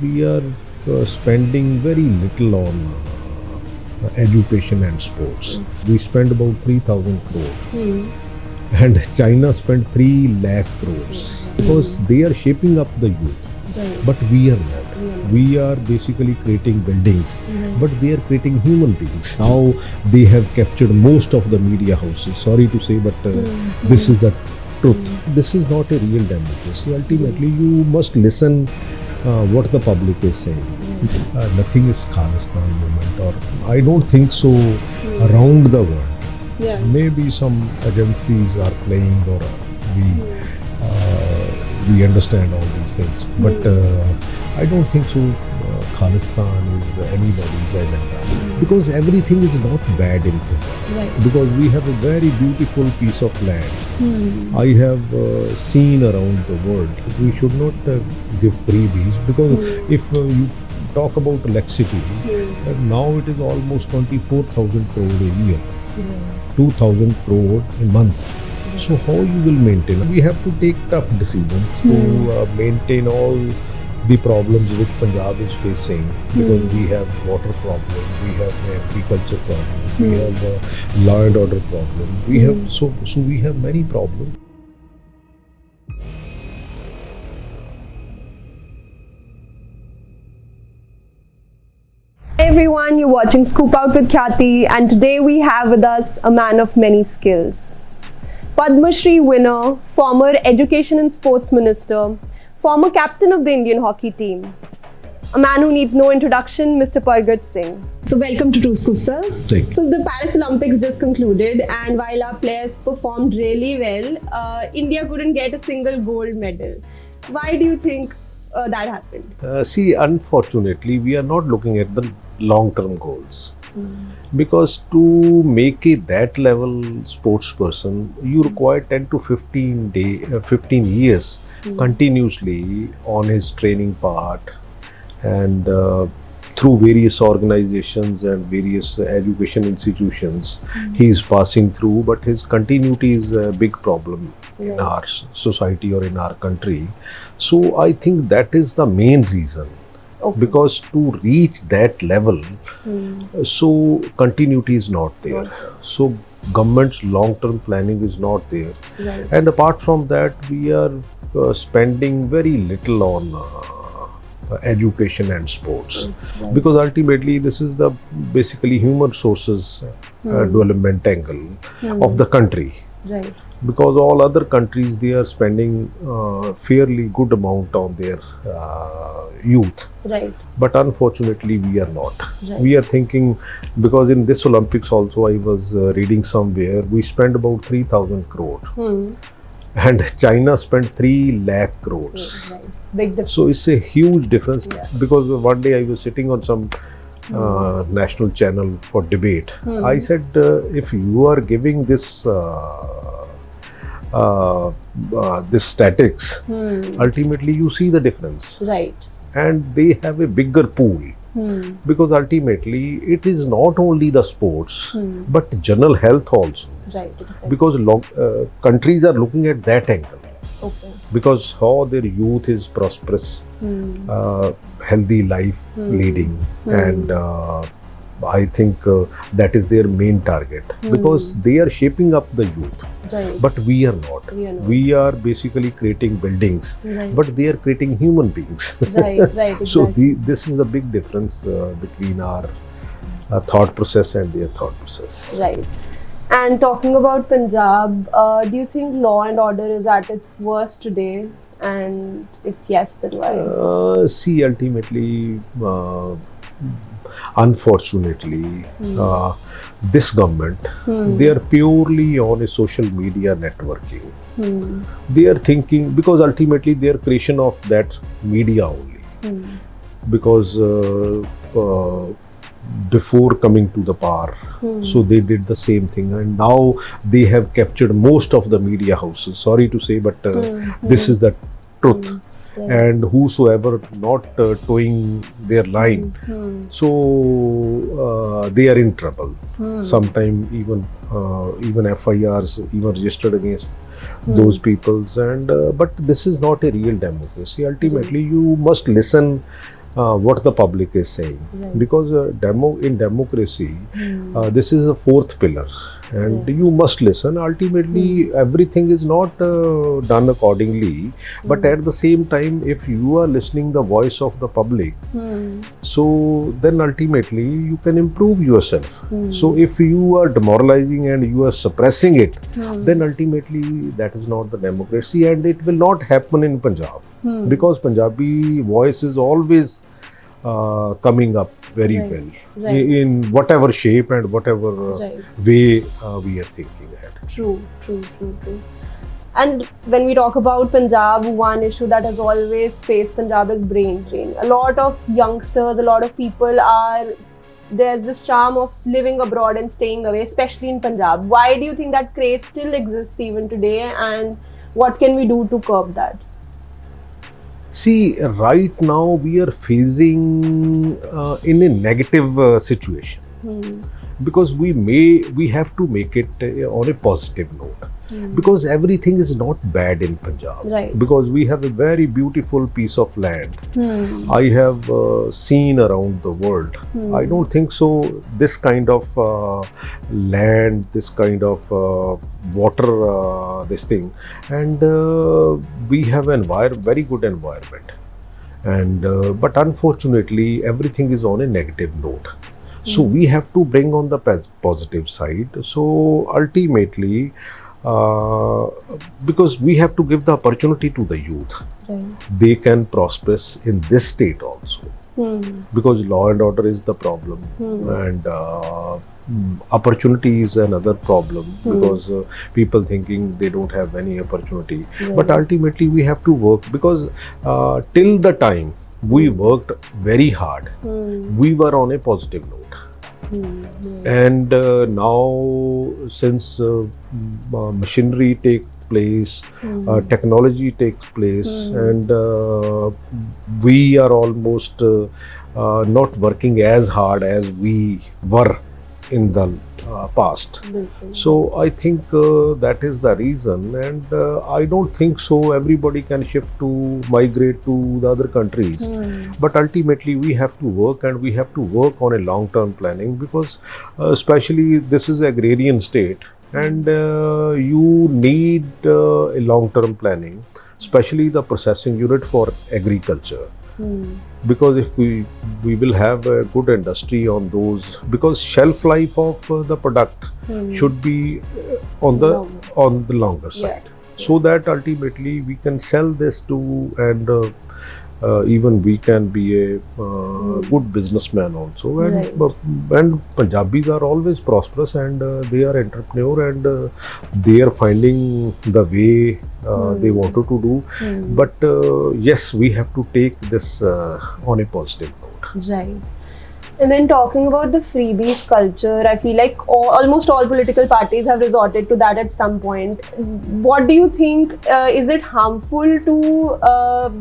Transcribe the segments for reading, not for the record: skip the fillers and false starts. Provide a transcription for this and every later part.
We are spending very little on education and sports. We spend about 3,000 crore and China spent 3 lakh crores because they are shaping up the youth. Right. But we are not. We are basically creating buildings, but they are creating human beings. Now they have captured most of the media houses. Sorry to say, but this is the truth. This is not a real democracy. Ultimately, you must listen what the public is saying. Nothing is Khalistan movement, or I don't think so around the world. Yeah. Maybe some agencies are playing, or we understand all these things, but I don't think so. Khalistan is anybody's agenda, because everything is not bad in Punjab. Right. Because we have a very beautiful piece of land. I have seen around the world. We should not give freebies, because if you talk about electricity, now it is almost 24,000 crore a year, 2,000 crore a month. So how you will maintain? We have to take tough decisions to maintain all the problems which Punjab is facing, because we have water problem, we have agriculture problem, we have law and order problem. We have so we have many problems. Hey everyone, you're watching ScoopOut with Khyati, and today we have with us a man of many skills. Padma Shri winner, former Education and Sports Minister, former captain of the Indian hockey team. A man who needs no introduction, Mr. Pargat Singh. So welcome to True Scoop, sir. Thank you. So the Paris Olympics just concluded, and while our players performed really well, India couldn't get a single gold medal. Why do you think that happened? See, unfortunately, we are not looking at the long-term goals. Because to make a that level sports person, you require 10 to 15 years continuously on his training part, and through various organizations and various education institutions he is passing through. But his continuity is a big problem in our society or in our country. So I think that is the main reason. Because to reach that level, so continuity is not there. So government's long-term planning is not there. And apart from that, we are spending very little on education and sports, because ultimately this is the basically human resources development angle of the country. Right. Because all other countries, they are spending fairly good amount on their youth. Right. But unfortunately, we are not. Right. We are thinking, because in this Olympics also, I was reading somewhere, we spent about 3,000 crore. And China spent 3 lakh crores. Right. It's big difference. So it's a huge difference. Because one day I was sitting on some national channel for debate. I said, if you are giving this this statics, ultimately you see the difference. Right. And they have a bigger pool, because ultimately it is not only the sports but general health also. Right. Because countries are looking at that angle. Okay. Because how their youth is prosperous, healthy life leading, and I think that is their main target, because they are shaping up the youth. Right. But we are not. We are basically creating buildings, but they are creating human beings. Right. Exactly. So this is the big difference between our thought process and their thought process. Right. And talking about Punjab, do you think law and order is at its worst today? And if yes, then why? See, ultimately, unfortunately, this government, they are purely on a social media networking. They are thinking, because ultimately they are creation of that media only. Because before coming to the power, so they did the same thing, and now they have captured most of the media houses. Sorry to say, but this is the truth. And whosoever not towing their line, so they are in trouble. Sometimes even FIRs even registered against those peoples. And but this is not a real democracy. Ultimately, you must listen what the public is saying. Right. Because in democracy, this is the fourth pillar, and you must listen. Ultimately, everything is not done accordingly, but at the same time, if you are listening the voice of the public, so then ultimately you can improve yourself. So if you are demoralizing and you are suppressing it, then ultimately that is not the democracy, and it will not happen in Punjab, because Punjabi voice is always coming up very well in whatever shape and whatever way we are thinking at. True. And when we talk about Punjab, one issue that has always faced Punjab is brain drain. A lot of youngsters, a lot of people there's this charm of living abroad and staying away, especially in Punjab. Why do you think that craze still exists even today, and what can we do to curb that? See, right now we are facing in a negative situation, because we have to make it on a positive note, because everything is not bad in Punjab, because we have a very beautiful piece of land. I have seen around the world. I don't think so this kind of land, this kind of water, this thing, and we have very good environment, and but unfortunately everything is on a negative note. So we have to bring on the positive side. So ultimately, because we have to give the opportunity to the youth, they can prosper in this state also, because law and order is the problem, and opportunity is another problem, because people thinking they don't have any opportunity, but ultimately we have to work, because till the time we worked very hard, we were on a positive note. And now, since machinery takes place, technology takes place, and we are almost not working as hard as we were in the past. So I think that is the reason, and I don't think so everybody can shift to migrate to the other countries, but ultimately we have to work, and we have to work on a long-term planning, because especially this is agrarian state, and you need a long-term planning, especially the processing unit for agriculture. Because if we will have a good industry on those, because shelf life of the product should be on the longer side, so that ultimately we can sell this to, and even we can be a good businessman also, and Punjabis are always prosperous, and they are entrepreneur, and they are finding the way they wanted to do, but yes, we have to take this on a positive note. And then talking about the freebies culture, I feel like almost all political parties have resorted to that at some point. What do you think? Is it harmful to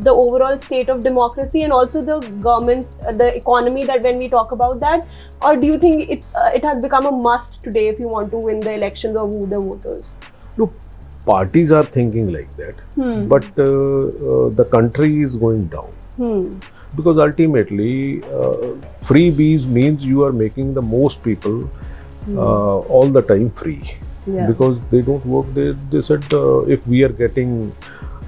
the overall state of democracy and also the government's, the economy, that when we talk about that? Or do you think it has become a must today if you want to win the elections or woo the voters? Look, parties are thinking like that, but the country is going down. Because ultimately, freebies means you are making the most people all the time free, because they don't work. They said if we are getting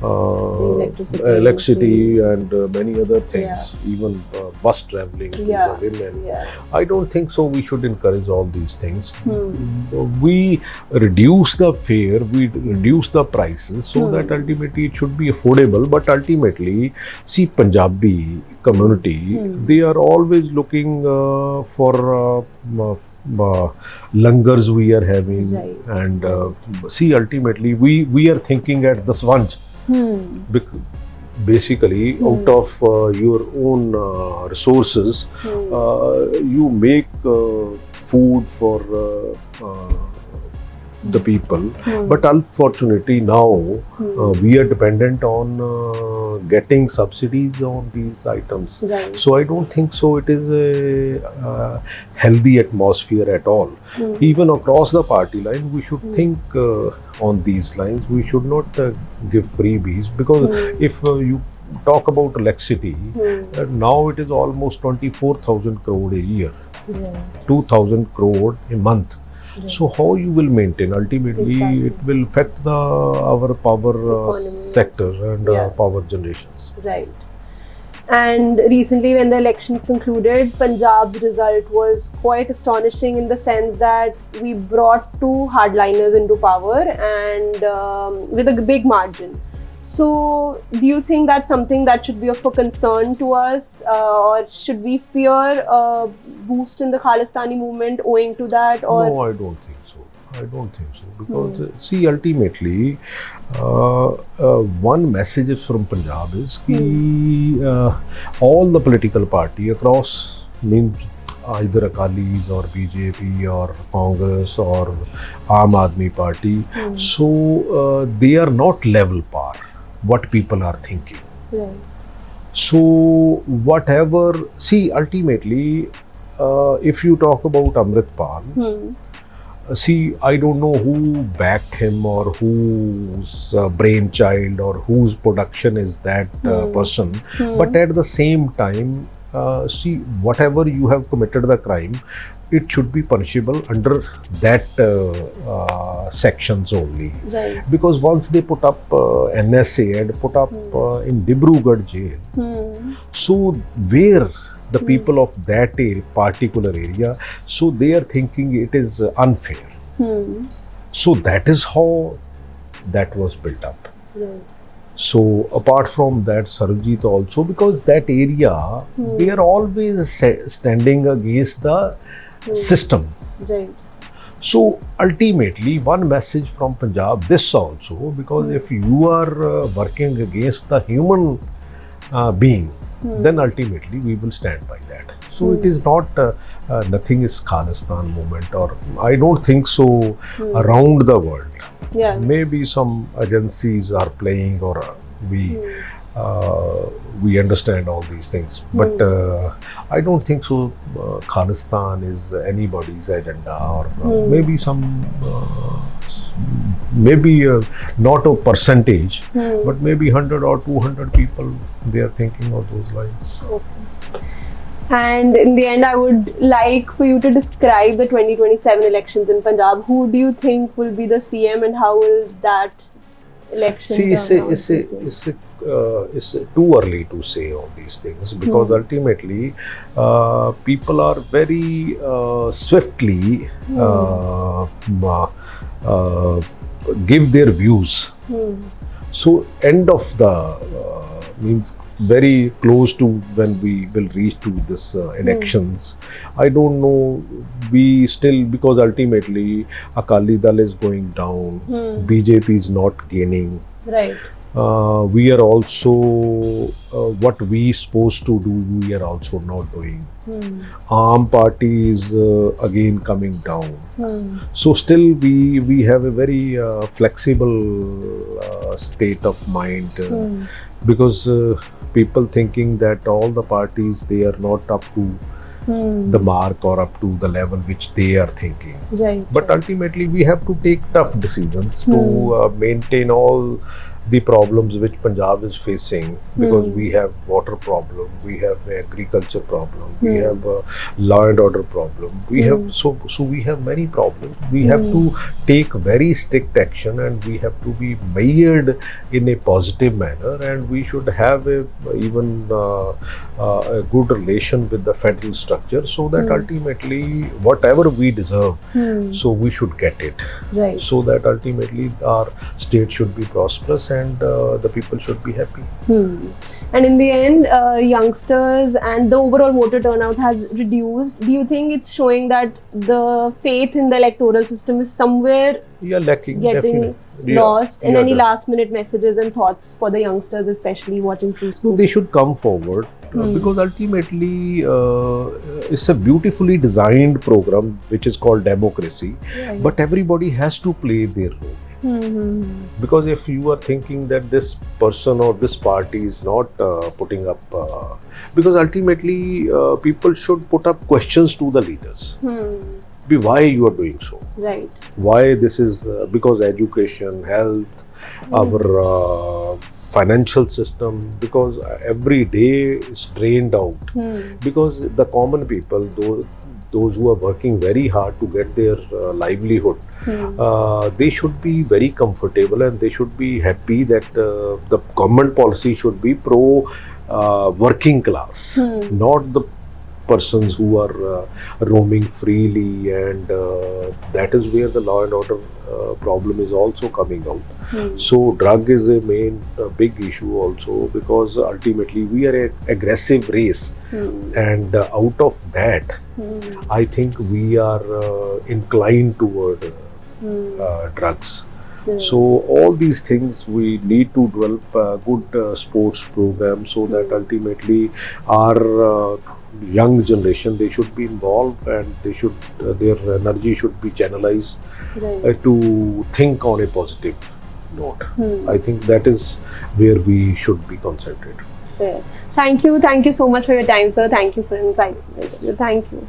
electricity and many other things, even bus traveling to the women, I don't think so we should encourage all these things. We reduce the fare, we reduce the prices, so that ultimately it should be affordable. But ultimately, see, Punjabi community, they are always looking for langars we are having, and see, ultimately we are thinking at the sponge. Basically, out of your own resources, you make food for the people, but unfortunately now we are dependent on getting subsidies on these items. So I don't think so it is a healthy atmosphere at all. Even across the party line, we should think on these lines. We should not give freebies, because if talk about electricity, now it is almost 24,000 crore a year, 2,000 crore a month. So how you will maintain? Ultimately, it will affect our power sector and power generations. Right. And recently, when the elections concluded, Punjab's result was quite astonishing in the sense that we brought two hardliners into power and with a big margin. So, do you think that's something that should be of a concern to us, or should we fear a boost in the Khalistani movement owing to that? Or no, I don't think so. I don't think so, because see, ultimately, one message is from Punjab is ki, all the political party across, means either Akalis or BJP or Congress or Aam Aadmi Party, so they are not level par what people are thinking. Right. So whatever, see, ultimately, if you talk about Amritpal, see, I don't know who backed him or whose brainchild or whose production is that person. But at the same time, see, whatever you have committed the crime, it should be punishable under that sections only. Right. Because once they put up NSA and put up in Dibrugarh jail, so where the people of that particular area, so they are thinking it is unfair. So that is how that was built up. Right. So apart from that, Sarojit also, because that area, they are always standing against the system. Right. So ultimately, one message from Punjab, this also, because if you are working against the human being, then ultimately we will stand by that. So it is not, nothing is Khalistan movement, or I don't think so around the world. Yeah. Maybe some agencies are playing, or we understand all these things, but I don't think so. Khalistan is anybody's agenda, or maybe some, maybe not a percentage, but maybe 100 or 200 people, they are thinking of those lines. Okay. And in the end, I would like for you to describe the 2027 elections in Punjab. Who do you think will be the CM, and how will that election see, turn out? it's too early to say all these things, because ultimately people are very swiftly give their views. So end of the means very close to when we will reach to this elections. I don't know, we still, because ultimately Akali Dal is going down, BJP is not gaining. Right. We are also, what we supposed to do, we are also not doing. Aam Party is again coming down. So still we have a very flexible state of mind, because people thinking that all the parties, they are not up to the mark or up to the level which they are thinking. Right. But ultimately we have to take tough decisions to maintain all the problems which Punjab is facing, because we have water problem, we have agriculture problem, we have law and order problem, we have so we have many problems. We have to take very strict action, and we have to be measured in a positive manner, and we should have a even a good relation with the federal structure, so that ultimately whatever we deserve, so we should get it. Right. So that ultimately our state should be prosperous, and the people should be happy. And in the end, youngsters and the overall voter turnout has reduced. Do you think it's showing that the faith in the electoral system is somewhere Lacking, getting lost? And any last minute messages and thoughts for the youngsters, especially watching through No, school? they should come forward, because ultimately it's a beautifully designed program which is called democracy, but everybody has to play their role. Because if you are thinking that this person or this party is not putting up, because ultimately people should put up questions to the leaders. Why you are doing so? Right. Why this is because education, health, our financial system, because every day is drained out. Because the common people, those who are working very hard to get their livelihood, they should be very comfortable and they should be happy that the government policy should be pro working class, not the persons who are roaming freely, and that is where the law and order problem is also coming out. So drug is a main big issue also, because ultimately we are an aggressive race, and out of that I think we are inclined toward drugs. So all these things, we need to develop a good sports program, so that ultimately our young generation, they should be involved, and they should their energy should be channelized to think on a positive note. I think that is where we should be concentrated. Thank you so much for your time, sir. Thank you for insight. Thank you.